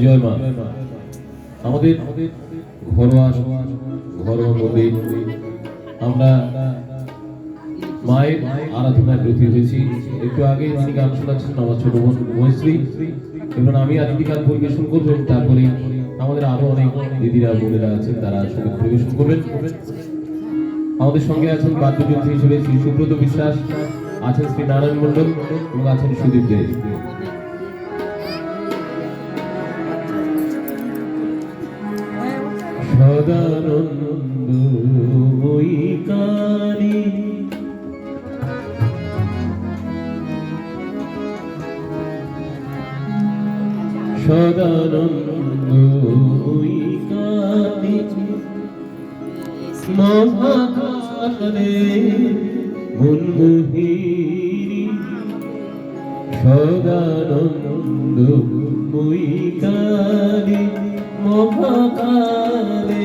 জয় মা। আমাদের ঘরোয়া মন্দির, আমরা মায়ের আরাধনায় ব্রতী হয়েছি। একটু আগে যিনি গান শোনাচ্ছেন আমার ছোট বোন মৈশ্রী, এবং আমি আরেকটি গান পরিবেশন করবো। তারপরে আমাদের আরো অনেক দিদিরা বোনেরা আছেন, তারা সঙ্গীত পরিবেশন করবেন। আমাদের সঙ্গে আছেন বাদ্যযন্ত্রী হিসেবে শ্রী সুব্রত বিশ্বাস, আছেন শ্রী নারায়ণ মন্ডল এবং আছেন সুদীপ দে। সদানন্দময়ী কালী সদানন্দময়ী কালী মহাকালে মনমোহিনী সদানন্দময়ী কালী মহাকালে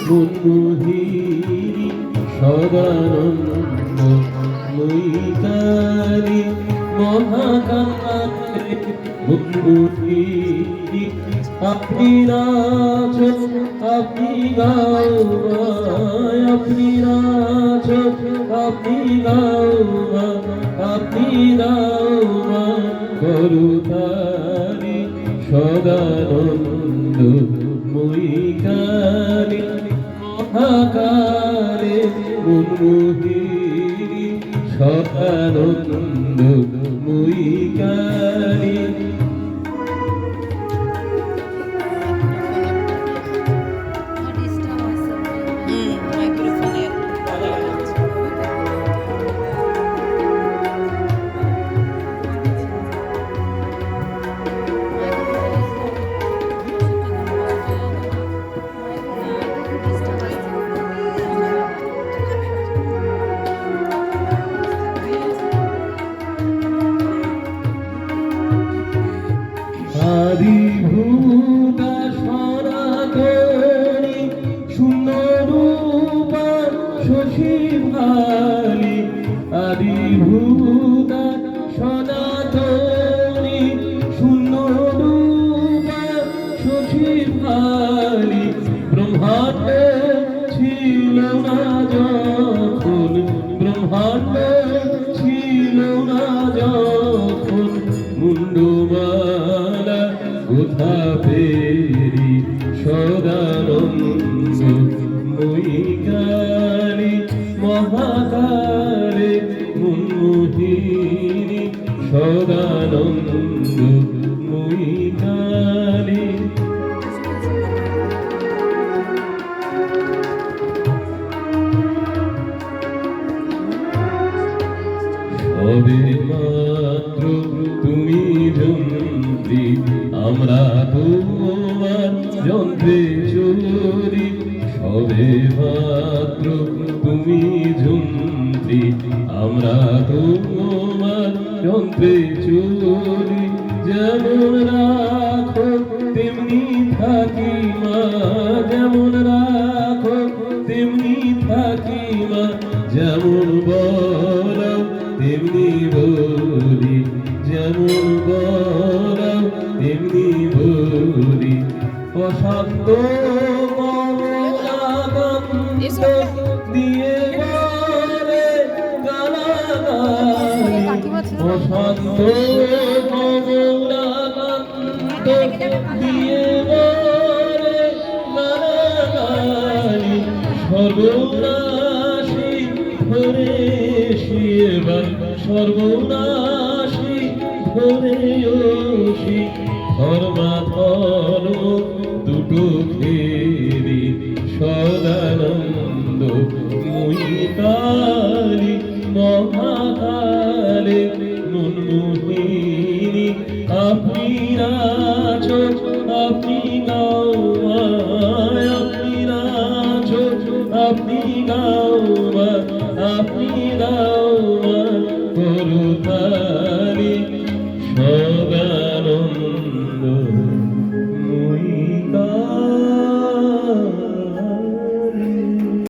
মনমোহিনী সদানন্দময়ী কালী মহাকালে মনমোহিনী আপনি নাচ আপনি গাও আপনি নাচ আপনি গাও আপনি গাও করুতারি সদানন্দময়ী কালী মহাকালে মনমোহিনী সদানন্দময়ী কালী। আদিভূতা সনাতনী শূন্য রূপা শশী ভালি, আদিভূতা সনাতনী শূন্য রূপা শশী ভালি। ব্রহ্মাণ্ড ছিল না যখন, ব্রহ্মাণ্ড ছিল না যখন, মুন্ডমালা কোথা পেরি সদানন্দময়ী কালী মহাকালে মনমোহিনী সদানন্দময়ী কালী। সবে মাত্র তুমি যন্ত্রী, আমরা তোমার যন্ত্রে চোরি। সবে মাত্র তুমি যন্ত্রী, আমরা তোমার যন্ত্রে চোরি। যেমন রাখো তেমনি থাকি মা, যেমন রাখো তেমনি থাকি মা। যেমন বলো তেমনি বলি, যেমন বলো তেমনি বলি। অশান্ত কমলাকান্ত দিয়ে বলে গালাগালি, অশান্ত কমলাকান্ত দিয়ে বলে গালাগালি। সর্বনাশী ধরে শিবার সর্বনাশী ধরে ওষি, ধর্মাধর্ম দুটো ফেরি সদানন্দময়ী কালী মহাকালে মনমোহিনী। আপনি নাচ আপনি গাও আপনি নাচ আপনি গাও আপনি গাও